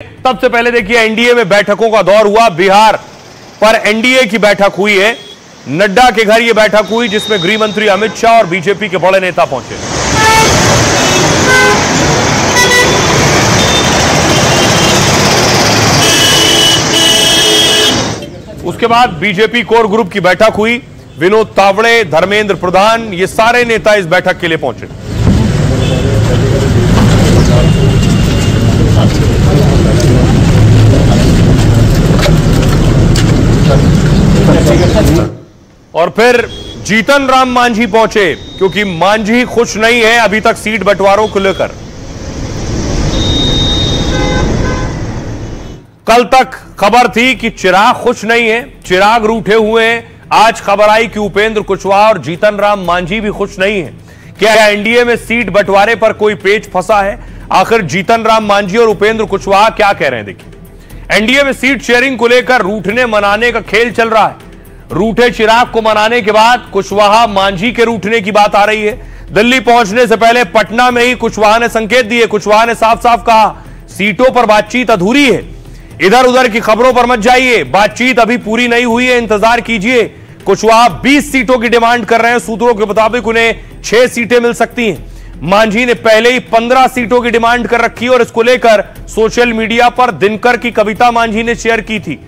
सबसे पहले देखिए एनडीए में बैठकों का दौर हुआ। बिहार पर एनडीए की बैठक हुई है। नड्डा के घर यह बैठक हुई जिसमें गृह मंत्री अमित शाह और बीजेपी के बड़े नेता पहुंचे। उसके बाद बीजेपी कोर ग्रुप की बैठक हुई। विनोद तावड़े, धर्मेंद्र प्रधान, ये सारे नेता इस बैठक के लिए पहुंचे। और फिर जीतन राम मांझी पहुंचे क्योंकि मांझी खुश नहीं है अभी तक सीट बंटवारों को लेकर। कल तक खबर थी कि चिराग खुश नहीं है, चिराग रूठे हुए हैं। आज खबर आई कि उपेंद्र कुशवाहा और जीतन राम मांझी भी खुश नहीं है। क्या एनडीए में सीट बंटवारे पर कोई पेच फंसा है? आखिर जीतन राम मांझी और उपेंद्र कुशवाहा क्या कह रहे हैं, देखिए। एनडीए में सीट शेयरिंग को लेकर रूठने मनाने का खेल चल रहा है। रूठे चिराग को मनाने के बाद कुशवाहा मांझी के रूठने की बात आ रही है। दिल्ली पहुंचने से पहले पटना में ही कुशवाहा ने संकेत दिए। कुशवाहा ने साफ साफ कहा सीटों पर बातचीत अधूरी है। इधर उधर की खबरों पर मत जाइए, बातचीत अभी पूरी नहीं हुई है, इंतजार कीजिए। कुशवाहा 20 सीटों की डिमांड कर रहे हैं। सूत्रों के मुताबिक उन्हें 6 सीटें मिल सकती हैं। मांझी ने पहले ही 15 सीटों की डिमांड कर रखी और इसको लेकर सोशल मीडिया पर दिनकर की कविता मांझी ने शेयर की थी,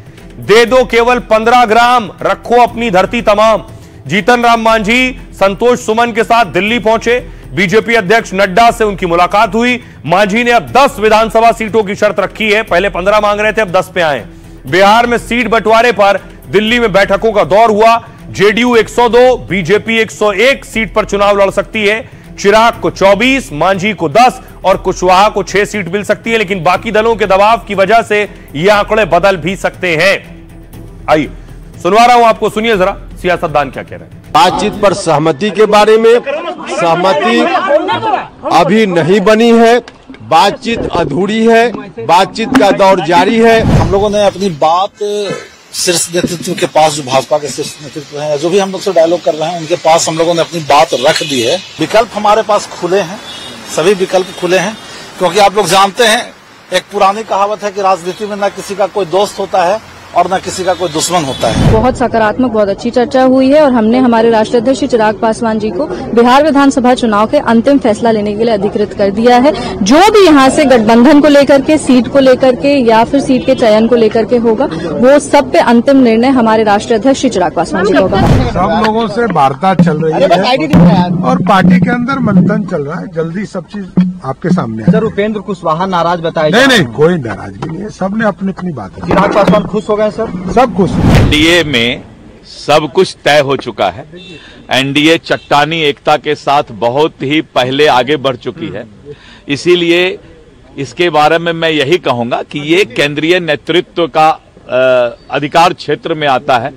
दे दो केवल 15 ग्राम, रखो अपनी धरती तमाम। जीतन राम मांझी संतोष सुमन के साथ दिल्ली पहुंचे। बीजेपी अध्यक्ष नड्डा से उनकी मुलाकात हुई। मांझी ने अब 10 विधानसभा सीटों की शर्त रखी है। पहले 15 मांग रहे थे, अब 10 पे आए। बिहार में सीट बंटवारे पर दिल्ली में बैठकों का दौर हुआ। जेडीयू 102, बीजेपी 101 सीट पर चुनाव लड़ सकती है। चिराग को 24, मांझी को 10 और कुशवाहा को 6 सीट मिल सकती है, लेकिन बाकी दलों के दबाव की वजह से ये आंकड़े बदल भी सकते हैं। आइए सुनवा रहा हूं आपको, सुनिए जरा सियासतदान क्या कह रहे हैं। बातचीत पर सहमति के बारे में सहमति अभी नहीं बनी है, बातचीत अधूरी है, बातचीत का दौर जारी है। हम लोगों ने अपनी बात शीर्ष नेतृत्व के पास, जो भाजपा के शीर्ष नेतृत्व है, जो भी हम लोग से डायलॉग कर रहे हैं, उनके पास हम लोगों ने अपनी बात रख दी है। विकल्प हमारे पास खुले हैं, सभी विकल्प खुले हैं, क्योंकि आप लोग जानते हैं एक पुरानी कहावत है कि राजनीति में न किसी का कोई दोस्त होता है और न किसी का कोई दुश्मन होता है। बहुत सकारात्मक, बहुत अच्छी चर्चा हुई है और हमने हमारे राष्ट्रीय अध्यक्ष चिराग पासवान जी को बिहार विधानसभा चुनाव के अंतिम फैसला लेने के लिए अधिकृत कर दिया है। जो भी यहाँ से गठबंधन को लेकर के, सीट को लेकर के या फिर सीट के चयन को लेकर के होगा, वो सब पे अंतिम निर्णय हमारे राष्ट्रीय अध्यक्ष चिराग पासवान जी का होगा। सब लोगों से वार्ता चल रही है और पार्टी के अंदर मंथन चल रहा है। जल्दी सब चीज आपके सामने है। सर, उपेंद्र कुशवाहा नाराज बताए? नहीं, कोई नाराजगी नहीं है, सबने अपनी अपनी बात है। चिराग पासवान खुश हो गए? सर, सब खुश। एनडीए में सब कुछ तय हो चुका है। एनडीए चट्टानी एकता के साथ बहुत ही पहले आगे बढ़ चुकी है। इसीलिए इसके बारे में मैं यही कहूंगा कि ये केंद्रीय नेतृत्व का अधिकार क्षेत्र में आता है,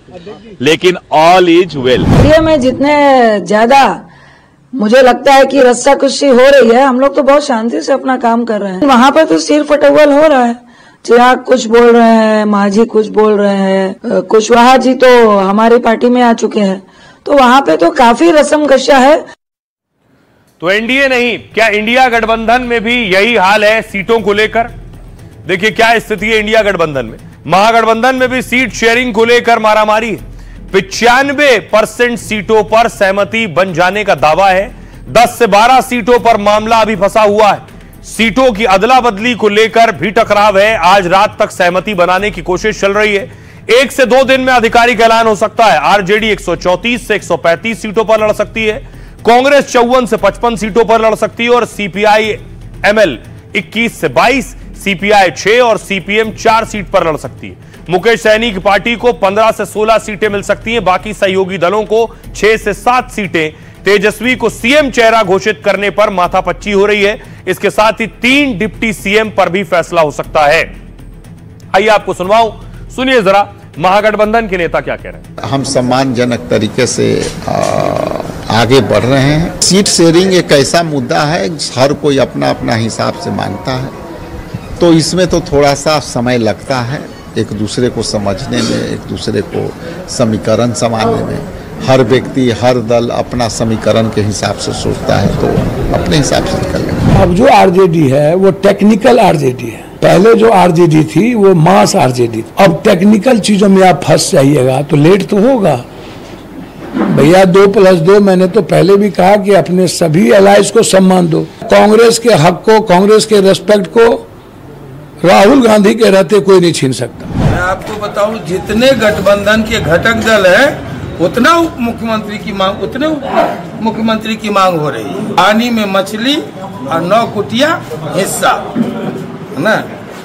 लेकिन ऑल इज वेल। एनडीए में जितने ज्यादा मुझे लगता है कि रस्साकशी हो रही है, हम लोग तो बहुत शांति से अपना काम कर रहे हैं। वहाँ पर तो सिर फटोल हो रहा है। चिराग कुछ बोल रहे हैं, मांझी कुछ बोल रहे हैं, कुशवाहा जी तो हमारी पार्टी में आ चुके हैं, तो वहाँ पे तो काफी रस्मकशा है। तो एनडीए नहीं, क्या इंडिया गठबंधन में भी यही हाल है सीटों को लेकर? देखिए क्या स्थिति है इंडिया गठबंधन में। महागठबंधन में भी सीट शेयरिंग को लेकर मारामारी है। 95% सीटों पर सहमति बन जाने का दावा है। 10 से 12 सीटों पर मामला अभी फंसा हुआ है। सीटों की अदला बदली को लेकर भी टकराव है। आज रात तक सहमति बनाने की कोशिश चल रही है। 1 से 2 दिन में आधिकारिक ऐलान हो सकता है। आरजेडी 134 से 135 सीटों पर लड़ सकती है। कांग्रेस 54 से 55 सीटों पर लड़ सकती है और सीपीआई एमएल 21 से 22, सीपीआई 6 और सीपीएम 4 सीट पर लड़ सकती है। मुकेश सहनी की पार्टी को 15 से 16 सीटें मिल सकती हैं। बाकी सहयोगी दलों को 6 से 7 सीटें। तेजस्वी को सीएम चेहरा घोषित करने पर माथापच्ची हो रही है। इसके साथ ही 3 डिप्टी सीएम पर भी फैसला हो सकता है। आइए आपको सुनवाऊं, सुनिए जरा महागठबंधन के नेता क्या कह रहे हैं। हम सम्मानजनक तरीके से आगे बढ़ रहे हैं। सीट शेयरिंग एक ऐसा मुद्दा है, हर कोई अपना अपना हिसाब से मानता है, तो इसमें तो थोड़ा सा समय लगता है एक दूसरे को समझने में, एक दूसरे को समीकरण समाने में। हर व्यक्ति, हर दल अपना समीकरण के हिसाब से सोचता है, तो अपने हिसाब से निकल लेंगे। अब जो आरजेडी है वो टेक्निकल आरजेडी है, पहले जो आरजेडी थी वो मास आरजेडी। अब टेक्निकल चीजों में आप फंस जाइएगा तो लेट तो होगा भैया। 2+2 मैंने तो पहले भी कहा कि अपने सभी एलाइज को सम्मान दो। कांग्रेस के हक को, कांग्रेस के रेस्पेक्ट को राहुल गांधी के रहते कोई नहीं छीन सकता। मैं आपको बताऊं, जितने गठबंधन के घटक दल है उतना उप मुख्यमंत्री की मांग, उतने उप मुख्यमंत्री की मांग हो रही है। पानी में मछली और 9 कुटिया हिस्सा, है ना।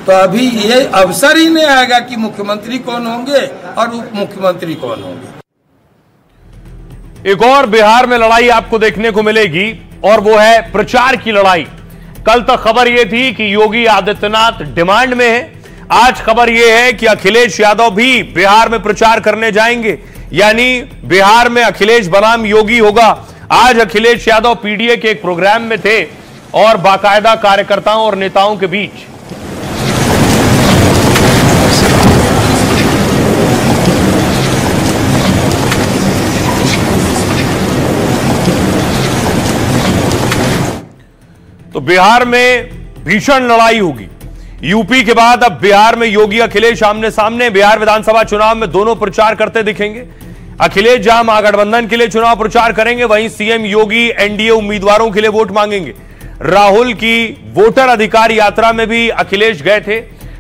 तो अभी ये अवसर ही नहीं आएगा कि मुख्यमंत्री कौन होंगे और उप मुख्यमंत्री कौन होंगे। एक और बिहार में लड़ाई आपको देखने को मिलेगी और वो है प्रचार की लड़ाई। कल तक खबर यह थी कि योगी आदित्यनाथ डिमांड में है। आज खबर यह है कि अखिलेश यादव भी बिहार में प्रचार करने जाएंगे, यानी बिहार में अखिलेश बनाम योगी होगा। आज अखिलेश यादव पीडीए के एक प्रोग्राम में थे और बाकायदा कार्यकर्ताओं और नेताओं के बीच तो बिहार में भीषण लड़ाई होगी। यूपी के बाद अब बिहार में योगी अखिलेश आमने सामने। बिहार विधानसभा चुनाव में दोनों प्रचार करते दिखेंगे। अखिलेश जहां महागठबंधन के लिए चुनाव प्रचार करेंगे, वहीं सीएम योगी एनडीए उम्मीदवारों के लिए वोट मांगेंगे। राहुल की वोटर अधिकार यात्रा में भी अखिलेश गए थे।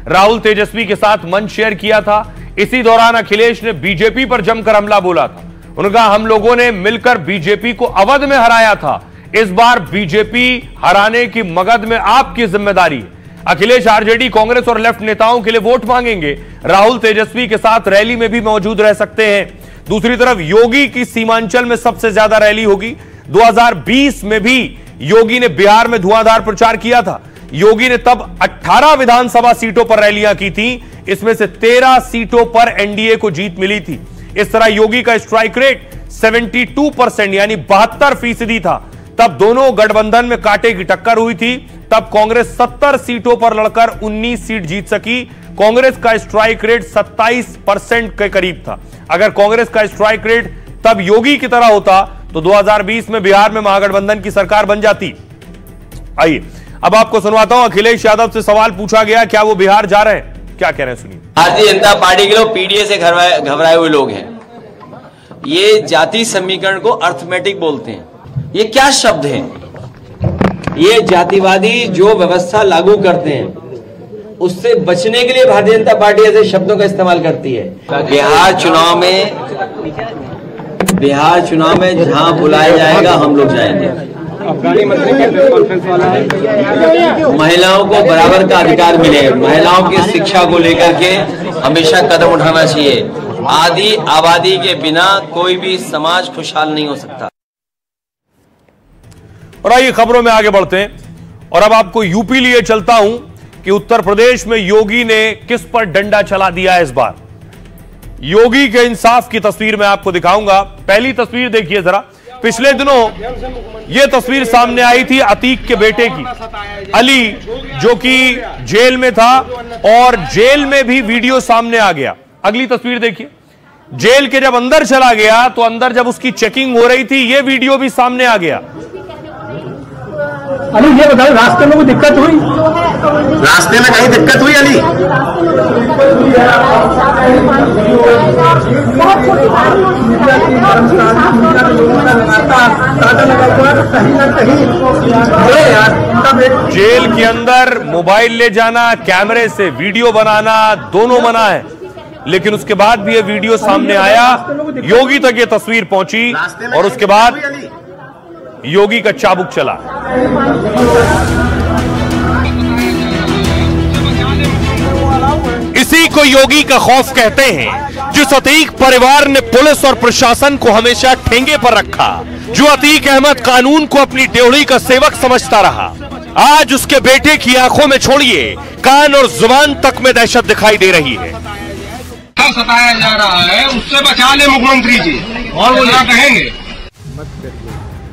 राहुल तेजस्वी के साथ मंच शेयर किया था। इसी दौरान अखिलेश ने बीजेपी पर जमकर हमला बोला था। उनका हम लोगों ने मिलकर बीजेपी को अवध में हराया था, इस बार बीजेपी हराने की मगध में आपकी जिम्मेदारी है। अखिलेश आरजेडी, कांग्रेस और लेफ्ट नेताओं के लिए वोट मांगेंगे। राहुल तेजस्वी के साथ रैली में भी मौजूद रह सकते हैं। दूसरी तरफ योगी की सीमांचल में सबसे ज्यादा रैली होगी। 2020 में भी योगी ने बिहार में धुआंधार प्रचार किया था। योगी ने तब 18 विधानसभा सीटों पर रैलियां की थी, इसमें से 13 सीटों पर एनडीए को जीत मिली थी। इस तरह योगी का स्ट्राइक रेट 72% यानी 72% था। तब दोनों गठबंधन में कांटे की टक्कर हुई थी। तब कांग्रेस 70 सीटों पर लड़कर 19 सीट जीत सकी। कांग्रेस का स्ट्राइक रेट 27% के करीब था। अगर कांग्रेस का स्ट्राइक रेट तब योगी की तरह होता तो 2020 में बिहार में महागठबंधन की सरकार बन जाती। आइए अब आपको सुनवाता हूं, अखिलेश यादव से सवाल पूछा गया, क्या वो बिहार जा रहे हैं, क्या कह रहे हैं सुनिए। भारतीय जनता पार्टी के लोग पीडीए से घबराए हुए लोग हैं। ये जाति समीकरण को अर्थमेटिक बोलते हैं। ये क्या शब्द हैं? ये जातिवादी जो व्यवस्था लागू करते हैं उससे बचने के लिए भारतीय जनता पार्टी ऐसे शब्दों का इस्तेमाल करती है। बिहार चुनाव में जहां बुलाया जाएगा हम लोग जाएंगे। महिलाओं को बराबर का अधिकार मिले, महिलाओं की शिक्षा को लेकर के हमेशा कदम उठाना चाहिए। आदि आबादी के बिना कोई भी समाज खुशहाल नहीं हो सकता। और आइए खबरों में आगे बढ़ते हैं और अब आपको यूपी लिए चलता हूं कि उत्तर प्रदेश में योगी ने किस पर डंडा चला दिया है। इस बार योगी के इंसाफ की तस्वीर मैं आपको दिखाऊंगा। पहली तस्वीर देखिए जरा। पिछले दिनों यह तस्वीर सामने आई थी अतीक के बेटे की, अली, जो कि जेल में था और जेल में भी वीडियो सामने आ गया। अगली तस्वीर देखिए। जेल के जब अंदर चला गया तो अंदर जब उसकी चेकिंग हो रही थी यह वीडियो भी सामने आ गया। अली ये बताओ, रास्ते में कोई दिक्कत हुई? रास्ते में कहीं दिक्कत हुई अली? जेल के अंदर मोबाइल ले जाना, कैमरे से वीडियो बनाना दोनों मना है, लेकिन उसके बाद भी ये वीडियो सामने आया। योगी तक ये तस्वीर पहुंची और उसके बाद योगी का चाबुक चला। इसी को योगी का खौफ कहते हैं। जिस अतीक परिवार ने पुलिस और प्रशासन को हमेशा ठेंगे पर रखा, जो अतीक अहमद कानून को अपनी ड्योढ़ी का सेवक समझता रहा, आज उसके बेटे की आंखों में छोड़िए कान और जुबान तक में दहशत दिखाई दे रही है। सताया जा रहा है, उससे बचा ले मुख्यमंत्री जी, और वो क्या कहेंगे।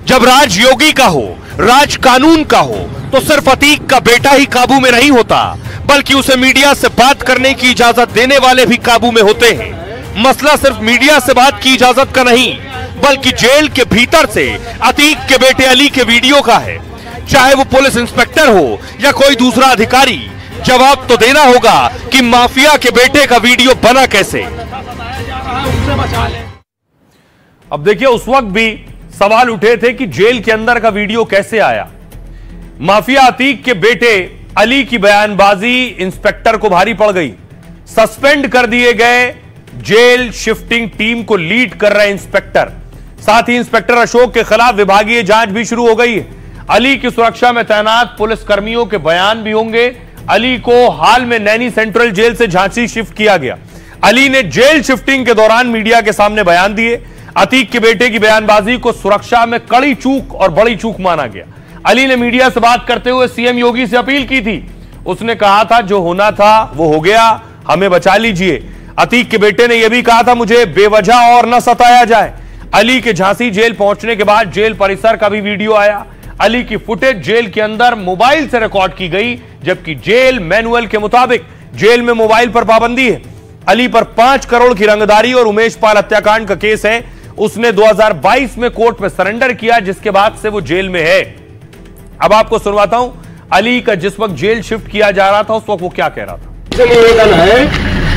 जब राज योगी का हो, राज कानून का हो, तो सिर्फ अतीक का बेटा ही काबू में नहीं होता, बल्कि उसे मीडिया से बात करने की इजाजत देने वाले भी काबू में होते हैं। मसला सिर्फ मीडिया से बात की इजाजत का नहीं, बल्कि जेल के भीतर से अतीक के बेटे अली के वीडियो का है। चाहे वो पुलिस इंस्पेक्टर हो या कोई दूसरा अधिकारी, जवाब तो देना होगा कि माफिया के बेटे का वीडियो बना कैसे। अब देखिए, उस वक्त भी सवाल उठे थे कि जेल के अंदर का वीडियो कैसे आया। माफिया अतीक के बेटे अली की बयानबाजी इंस्पेक्टर को भारी पड़ गई। सस्पेंड कर दिए गए जेल शिफ्टिंग टीम को लीड कर रहे इंस्पेक्टर, साथ ही इंस्पेक्टर अशोक के खिलाफ विभागीय जांच भी शुरू हो गई है। अली की सुरक्षा में तैनात पुलिस कर्मियों के बयान भी होंगे। अली को हाल में नैनी सेंट्रल जेल से झांसी शिफ्ट किया गया। अली ने जेल शिफ्टिंग के दौरान मीडिया के सामने बयान दिए। अतीक के बेटे की बयानबाजी को सुरक्षा में कड़ी चूक और बड़ी चूक माना गया। अली ने मीडिया से बात करते हुए सीएम योगी से अपील की थी। उसने कहा था जो होना था वो हो गया, हमें बचा लीजिए। अतीक के बेटे ने यह भी कहा था मुझे बेवजह और न सताया जाए। अली के झांसी जेल पहुंचने के बाद जेल परिसर का भी वीडियो आया। अली की फुटेज जेल के अंदर मोबाइल से रिकॉर्ड की गई, जबकि जेल मैनुअल के मुताबिक जेल में मोबाइल पर पाबंदी है। अली पर 5 करोड़ की रंगदारी और उमेश पाल हत्याकांड का केस है। उसने 2022 में कोर्ट में सरेंडर किया, जिसके बाद से वो जेल में है। अब आपको सुनवाता हूं अली का जिस वक्त जेल शिफ्ट किया जा रहा था उस वक्त वो क्या कह रहा था। निवेदन है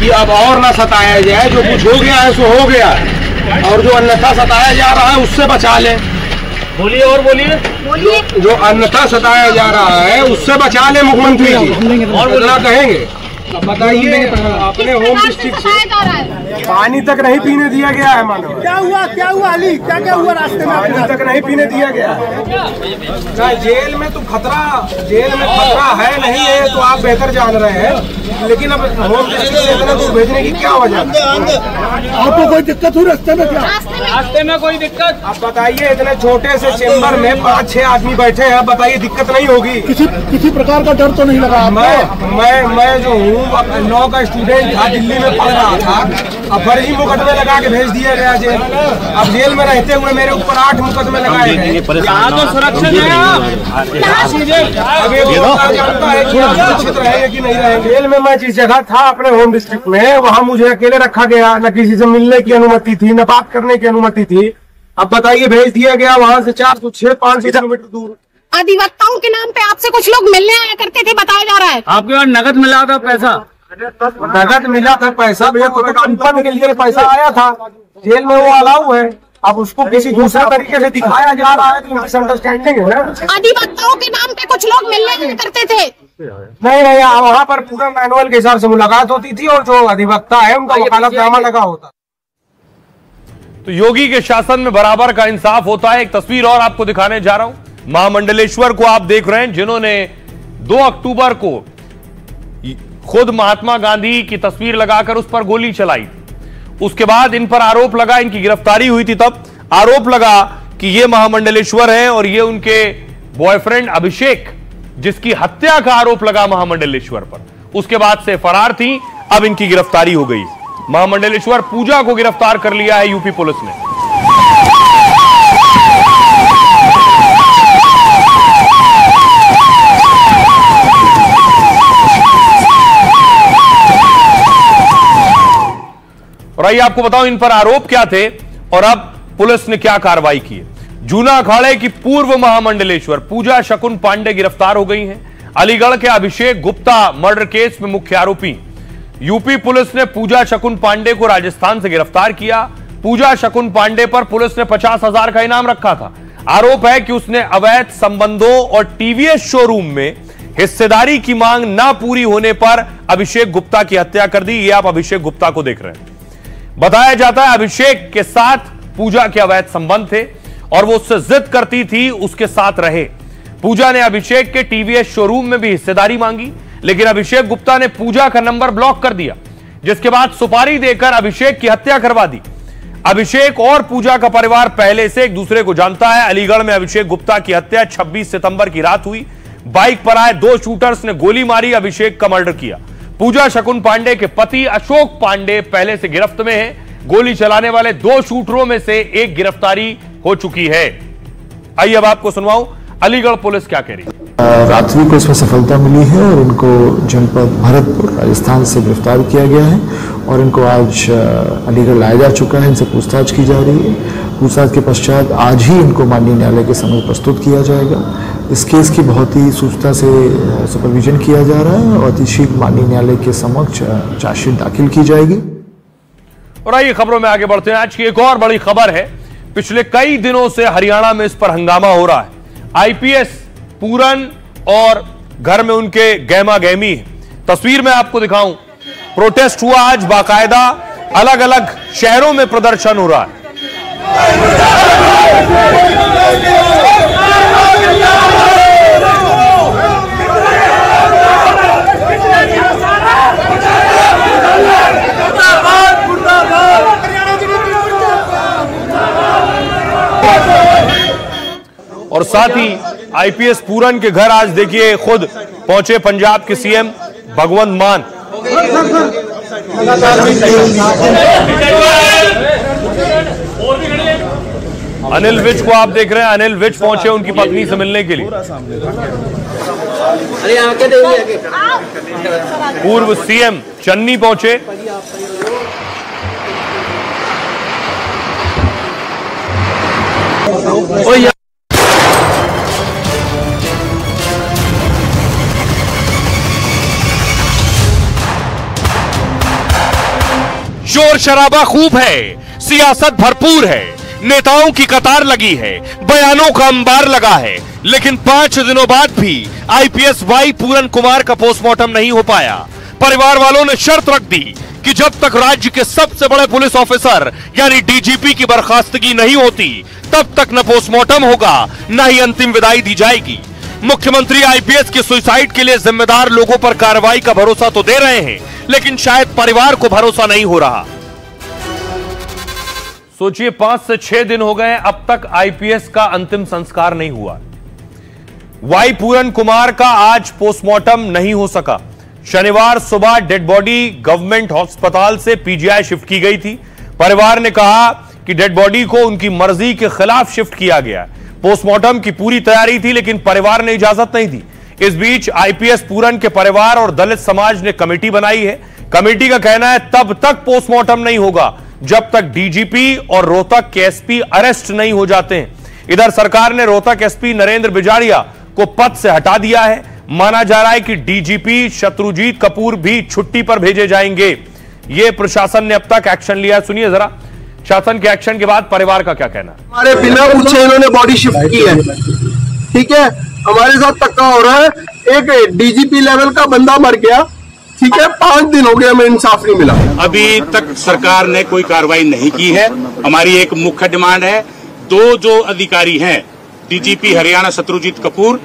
कि अब और ना सताया जाए, जो कुछ हो गया है सो हो गया है, और जो अन्यथा सताया जा रहा है उससे बचा ले। बोलिए और बोलिए। जो अन्यथा सताया जा रहा है उससे बचा ले मुख्यमंत्री जी, और बोलना कहेंगे। अब बताइए, अपने होम डिस्ट्रिक्ट से पानी तक नहीं पीने दिया गया है। मानो क्या हुआ अली, क्या हुआ रास्ते में? पानी तक नहीं पीने दिया गया है। जेल में तो खतरा है नहीं है तो आप बेहतर जान रहे हैं, लेकिन अब होम डिस्ट्रिक्ट से इतना दूर भेजने की क्या वजह? आपको कोई दिक्कत हुई रास्ते में? क्या रास्ते में कोई दिक्कत? आप बताइए, इतने छोटे से चेम्बर में 5-6 आदमी बैठे हैं, बताइए दिक्कत नहीं होगी? किसी प्रकार का डर तो नहीं लगा? मैं जो हूँ लॉ का स्टूडेंट था, दिल्ली में पढ़ रहा था, अब फर्जी मुकदमे लगा के भेज दिया गया जेल। अब जेल में रहते हुए मेरे ऊपर 8 मुकदमे लगाए गए। यहाँ तो सुरक्षित है कि नहीं रहेंगे। जेल में मैं जिस जगह था अपने होम डिस्ट्रिक्ट में, वहाँ मुझे अकेले रखा गया, न किसी से मिलने की अनुमति थी, न बात करने की अनुमति थी। अब बताइए, भेज दिया गया वहाँ से 400-500 किलोमीटर दूर। अधिवक्ताओं के नाम पे आपसे कुछ लोग मिलने आया करते थे, बताया जा रहा है। आपके पास नगद मिला था पैसा? नगद मिला था पैसा भैया, कंपन के लिए पैसा आया था। जेल में वो अलाउ है, अब उसको किसी दूसरे तरीके से दिखाया जा रहा है तो मिसअंडरस्टैंडिंग है ना। अधिवक्ताओं के नाम पे कुछ लोग मिलने आया करते थे? नहीं, वहाँ पर पूरा मैनुअल के हिसाब से मुलाकात होती थी, और जो अधिवक्ता है उनका वकालतनामा लगा होता। तो योगी के शासन में बराबर का इंसाफ होता है। एक तस्वीर और आपको दिखाने जा रहा हूं। महामंडलेश्वर को आप देख रहे हैं, जिन्होंने 2 अक्टूबर को खुद महात्मा गांधी की तस्वीर लगाकर उस पर गोली चलाई। उसके बाद इन पर आरोप लगा, इनकी गिरफ्तारी हुई थी, तब आरोप लगा कि ये महामंडलेश्वर हैं और ये उनके बॉयफ्रेंड अभिषेक, जिसकी हत्या का आरोप लगा महामंडलेश्वर पर, उसके बाद से फरार थी। अब इनकी गिरफ्तारी हो गई। महामंडलेश्वर पूजा को गिरफ्तार कर लिया है यूपी पुलिस ने। और आइए आपको बताऊं इन पर आरोप क्या थे और अब पुलिस ने क्या कार्रवाई की है। जूना अखाड़े की पूर्व महामंडलेश्वर पूजा शकुन पांडे गिरफ्तार हो गई हैं। अलीगढ़ के अभिषेक गुप्ता मर्डर केस में मुख्य आरोपी। यूपी पुलिस ने पूजा शकुन पांडे को राजस्थान से गिरफ्तार किया। पूजा शकुन पांडे पर पुलिस ने 50,000 का इनाम रखा था। आरोप है कि उसने अवैध संबंधों और टीवीएस शोरूम में हिस्सेदारी की मांग ना पूरी होने पर अभिषेक गुप्ता की हत्या कर दी। ये आप अभिषेक गुप्ता को देख रहे हैं। बताया जाता है अभिषेक के साथ पूजा के अवैध संबंध थे और वो उससे जिद करती थी उसके साथ रहे। पूजा ने अभिषेक के टीवीएस शोरूम में भी हिस्सेदारी मांगी, लेकिन अभिषेक गुप्ता ने पूजा का नंबर ब्लॉक कर दिया, जिसके बाद सुपारी देकर अभिषेक की हत्या करवा दी। अभिषेक और पूजा का परिवार पहले से एक दूसरे को जानता है। अलीगढ़ में अभिषेक गुप्ता की हत्या 26 सितंबर की रात हुई। बाइक पर आए 2 शूटर्स ने गोली मारी, अभिषेक का मर्डर किया। पूजा शकुन पांडे के पति अशोक पांडे पहले से गिरफ्त में हैं। गोली चलाने वाले 2 शूटरों में से एक गिरफ्तारी हो चुकी है। आइए अब आपको सुनवाऊं अलीगढ़ पुलिस क्या कह रही है। रात्रि को इसमें सफलता मिली है और इनको जनपद भरतपुर राजस्थान से गिरफ्तार किया गया है और इनको आज अलीगढ़ लाया जा चुका है। इनसे पूछताछ की जा रही है। पूछताछ के पश्चात आज ही इनको माननीय न्यायालय के समक्ष प्रस्तुत किया जाएगा। इस केस की बहुत ही सूचना से सुपरविजन किया जा रहा है और अति शीघ्र माननीय न्यायालय के समक्ष चार्जशीट दाखिल की जाएगी। और आइए खबरों में आगे बढ़ते हैं। आज की एक और बड़ी खबर है, पिछले कई दिनों से हरियाणा में इस पर हंगामा हो रहा है। आईपीएस पूरन और घर में उनके गहमा गहमी है। तस्वीर में आपको दिखाऊं, प्रोटेस्ट हुआ आज, बाकायदा अलग अलग शहरों में प्रदर्शन हो रहा है। और साथ ही आईपीएस पूरन के घर आज देखिए खुद पहुंचे पंजाब के सीएम भगवंत मान। अनिल विज को आप देख रहे हैं, अनिल विज पहुंचे उनकी पत्नी से मिलने के लिए। पूर्व सीएम चन्नी पहुंचे। शोर शराबा खूब है, सियासत भरपूर है, नेताओं की कतार लगी है, बयानों का अंबार लगा है, लेकिन 5 दिनों बाद भी आईपीएस वाई पूरन कुमार का पोस्टमार्टम नहीं हो पाया। परिवार वालों ने शर्त रख दी कि जब तक राज्य के सबसे बड़े पुलिस ऑफिसर यानी डीजीपी की बर्खास्तगी नहीं होती, तब तक न पोस्टमार्टम होगा न ही अंतिम विदाई दी जाएगी। मुख्यमंत्री आईपीएस के सुसाइड के लिए जिम्मेदार लोगों पर कार्रवाई का भरोसा तो दे रहे हैं, लेकिन शायद परिवार को भरोसा नहीं हो रहा। सोचिए 5 से 6 दिन हो गए, अब तक आईपीएस का अंतिम संस्कार नहीं हुआ। वाई पूरन कुमार का आज पोस्टमार्टम नहीं हो सका। शनिवार सुबह डेड बॉडी गवर्नमेंट अस्पताल से पीजीआई शिफ्ट की गई थी। परिवार ने कहा कि डेड बॉडी को उनकी मर्जी के खिलाफ शिफ्ट किया गया। पोस्टमार्टम की पूरी तैयारी थी, लेकिन परिवार ने इजाजत नहीं दी। इस बीच आईपीएस पूरन के परिवार और दलित समाज ने कमेटी बनाई है। कमेटी का कहना है तब तक पोस्टमार्टम नहीं होगा जब तक डीजीपी और रोहतक के एसपी अरेस्ट नहीं हो जाते हैं। इधर सरकार ने रोहतक एसपी नरेंद्र बिजारिया को पद से हटा दिया है। माना जा रहा है कि डीजीपी शत्रुजीत कपूर भी छुट्टी पर भेजे जाएंगे। यह प्रशासन ने अब तक एक्शन लिया। सुनिए जरा शासन के एक्शन के बाद परिवार का क्या कहना है। हमारे बिना पूछे इन्होंने बॉडी शिफ्ट की है, ठीक है, हमारे साथ धक्का हो रहा है। एक डीजीपी लेवल का बंदा मर गया, ठीक है, 5 दिन हो गए, हमें इंसाफ नहीं मिला। अभी तक सरकार ने कोई कार्रवाई नहीं की है। हमारी एक मुख्य डिमांड है, 2 जो अधिकारी हैं, डीजीपी हरियाणा शत्रुजीत कपूर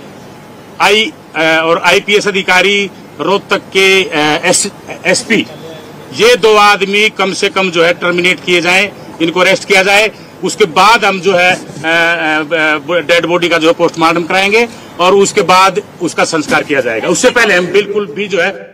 और आईपीएस अधिकारी रोहतक के एसपी, ये 2 आदमी कम से कम जो है टर्मिनेट किए जाएं, इनको अरेस्ट किया जाए। उसके बाद हम जो है डेड बॉडी का जो है पोस्टमार्टम कराएंगे और उसके बाद उसका संस्कार किया जाएगा। उससे पहले हम बिल्कुल भी जो है